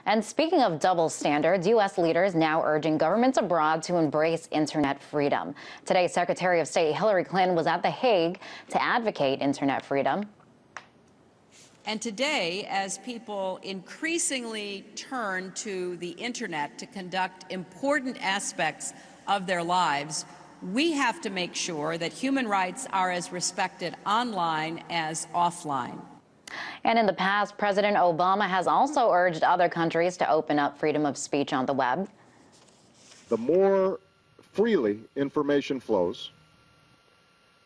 And speaking of double standards, U.S. leaders now urging governments abroad to embrace internet freedom. Today, Secretary of State Hillary Clinton was at The Hague to advocate internet freedom. And today, as people increasingly turn to the internet to conduct important aspects of their lives, we have to make sure that human rights are as respected online as offline. And in the past, President Obama has also urged other countries to open up freedom of speech on the web. The more freely information flows,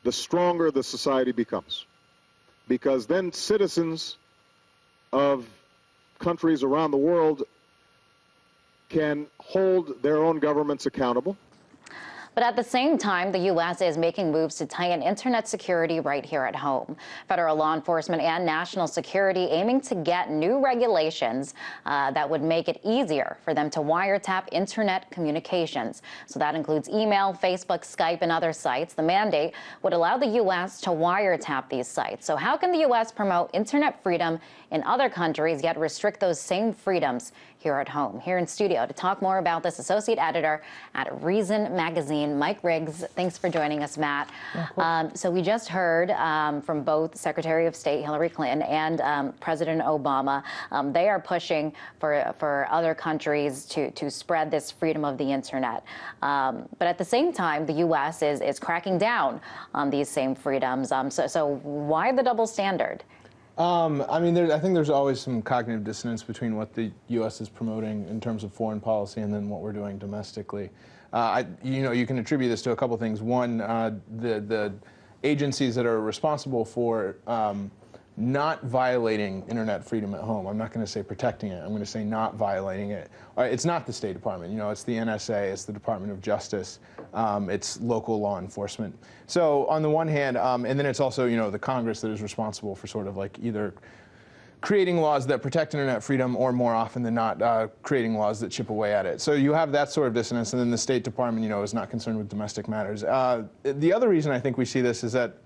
the stronger the society becomes. Because then citizens of countries around the world can hold their own governments accountable. But at the same time, the U.S. is making moves to tighten internet security right here at home. Federal law enforcement and national security aiming to get new regulations that would make it easier for them to wiretap internet communications. So that includes email, Facebook, Skype, and other sites. The mandate would allow the U.S. to wiretap these sites. So how can the U.S. promote internet freedom in other countries, yet restrict those same freedoms here at home? Here in studio to talk more about this, associate editor at Reason Magazine, Mike Riggs. Thanks for joining us, Matt. So we just heard from both Secretary of State Hillary Clinton and President Obama. They are pushing for other countries to spread this freedom of the internet. But at the same time, the U.S. is cracking down on these same freedoms. So why the double standard? I mean, I think there's always some cognitive dissonance between what the U.S. is promoting in terms of foreign policy and then what we're doing domestically. You can attribute this to a couple things. One, the agencies that are responsible for not violating internet freedom at home. I'm not going to say protecting it. I'm going to say not violating it. It's not the State Department. It's the NSA. It's the Department of Justice. It's local law enforcement. So on the one hand, and then it's also the Congress that is responsible for sort of like either creating laws that protect internet freedom or more often than not creating laws that chip away at it. So you have that sort of dissonance, and then the State Department is not concerned with domestic matters. The other reason I think we see this is that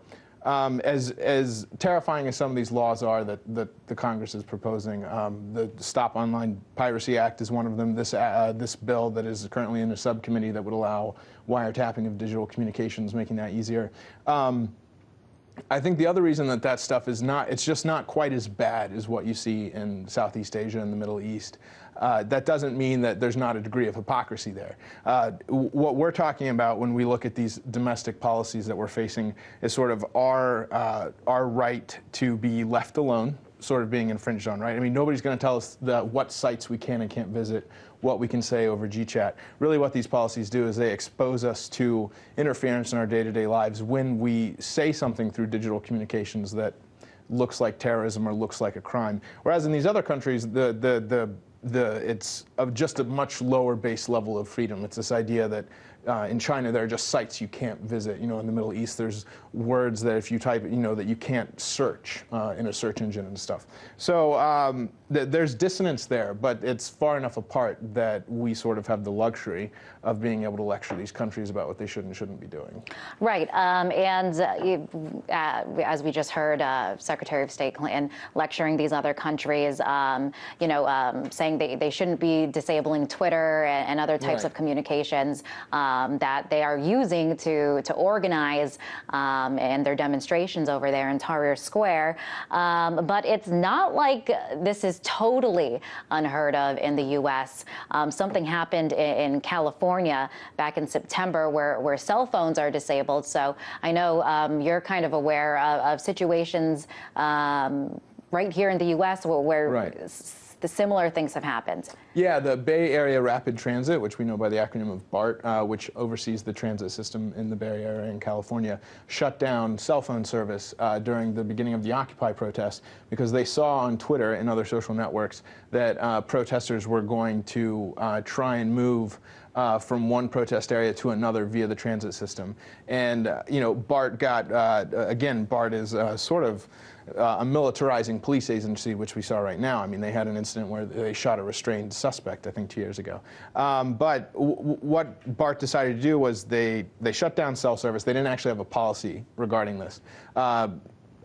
as terrifying as some of these laws are that the Congress is proposing, the Stop Online Piracy Act is one of them. This bill that is currently in a subcommittee that would allow wiretapping of digital communications, making that easier. I think the other reason that stuff is it's just not quite as bad as what you see in Southeast Asia and the Middle East. That doesn't mean that there's not a degree of hypocrisy there. What we're talking about when we look at these domestic policies that we're facing is sort of our right to be left alone sort of being infringed on, right? I mean, nobody's going to tell us what sites we can and can't visit, what we can say over GChat. Really what these policies do is they expose us to interference in our day-to-day lives when we say something through digital communications that looks like terrorism or looks like a crime. Whereas in these other countries, it's of just a much lower base level of freedom. It's this idea that in China there are just sites you can't visit. In the Middle East there's words that if you type, that you can't search in a search engine and stuff. So there's dissonance there, but it's far enough apart that we sort of have the luxury of being able to lecture these countries about what they should and shouldn't be doing. Right, as we just heard, Secretary of State Clinton lecturing these other countries, saying they shouldn't be disabling Twitter and other types of communications that they are using to organize and their demonstrations over there in Tahrir Square. But it's not like this is totally unheard of in the U.S. Something happened in California back in September where cell phones are disabled. So I know you're kind of aware of situations right here in the U.S. where the similar things have happened. Yeah, the Bay Area Rapid Transit, which we know by the acronym of BART, which oversees the transit system in the Bay Area in California, shut down cell phone service during the beginning of the Occupy protest because they saw on Twitter and other social networks that protesters were going to try and move from one protest area to another via the transit system. And, BART got, again, BART is sort of a militarizing police agency, which we saw right now. I mean, they had an incident where they shot a restrained suspect, I think 2 years ago. But what BART decided to do was they shut down cell service. They didn't actually have a policy regarding this.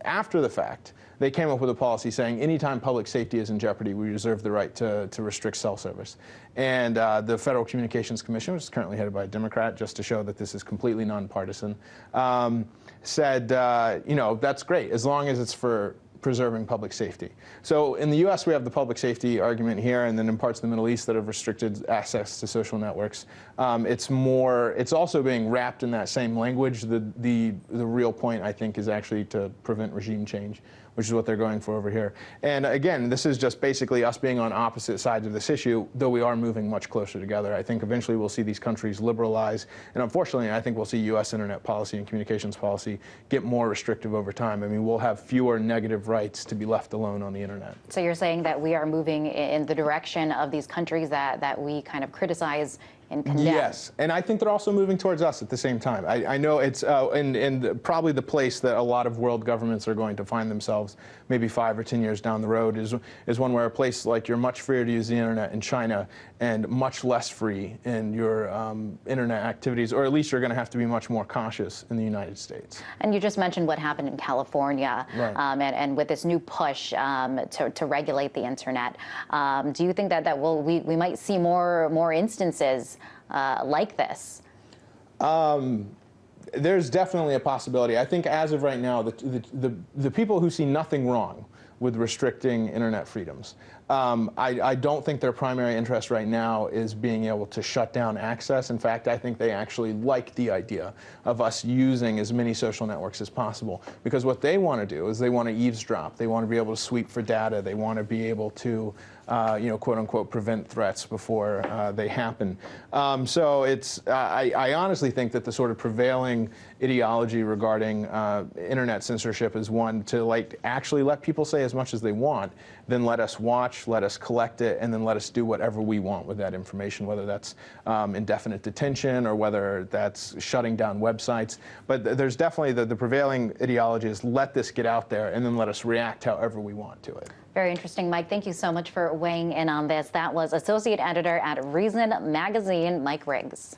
after the fact, they came up with a policy saying anytime public safety is in jeopardy, we reserve the right to restrict cell service. And the Federal Communications Commission, which is currently headed by a Democrat, just to show that this is completely nonpartisan, said, you know, that's great, as long as it's for preserving public safety. So in the U.S., we have the public safety argument here, and then in parts of the Middle East that have restricted access to social networks. It's also being wrapped in that same language. The real point, I think, is actually to prevent regime change, which is what they're going for over here. And again, this is just basically us being on opposite sides of this issue, though we are moving much closer together. I think eventually we'll see these countries liberalize, and unfortunately, I think we'll see U.S. internet policy and communications policy get more restrictive over time. I mean, we'll have fewer negative rights to be left alone on the internet. So you're saying that we are moving in the direction of these countries that we kind of criticize and condemn? Yes, and I think they're also moving towards us at the same time. I know it's and probably the place that a lot of world governments are going to find themselves maybe 5 or 10 years down the road is one where a place like you're much freer to use the internet in China and much less free in your internet activities, or at least you're going to have to be much more cautious in the United States. And you just mentioned what happened in California, right. And with this new push to regulate the internet. Do you think that we might see more instances like this? There's definitely a possibility. I think as of right now, the people who see nothing wrong with restricting internet freedoms, I don't think their primary interest right now is being able to shut down access. In fact, I think they actually like the idea of us using as many social networks as possible, because what they want to do is they want to eavesdrop. They want to be able to sweep for data. They want to be able to you know, quote unquote, prevent threats before they happen. So I honestly think that the sort of prevailing ideology regarding internet censorship is one to actually let people say as much as they want, then let us watch, let us collect it, and then let us do whatever we want with that information, whether that's indefinite detention or whether that's shutting down websites. But there's definitely the prevailing ideology is let this get out there and then let us react however we want to it. Very interesting, Mike. Thank you so much for weighing in on this. That was Associate Editor at Reason Magazine, Mike Riggs.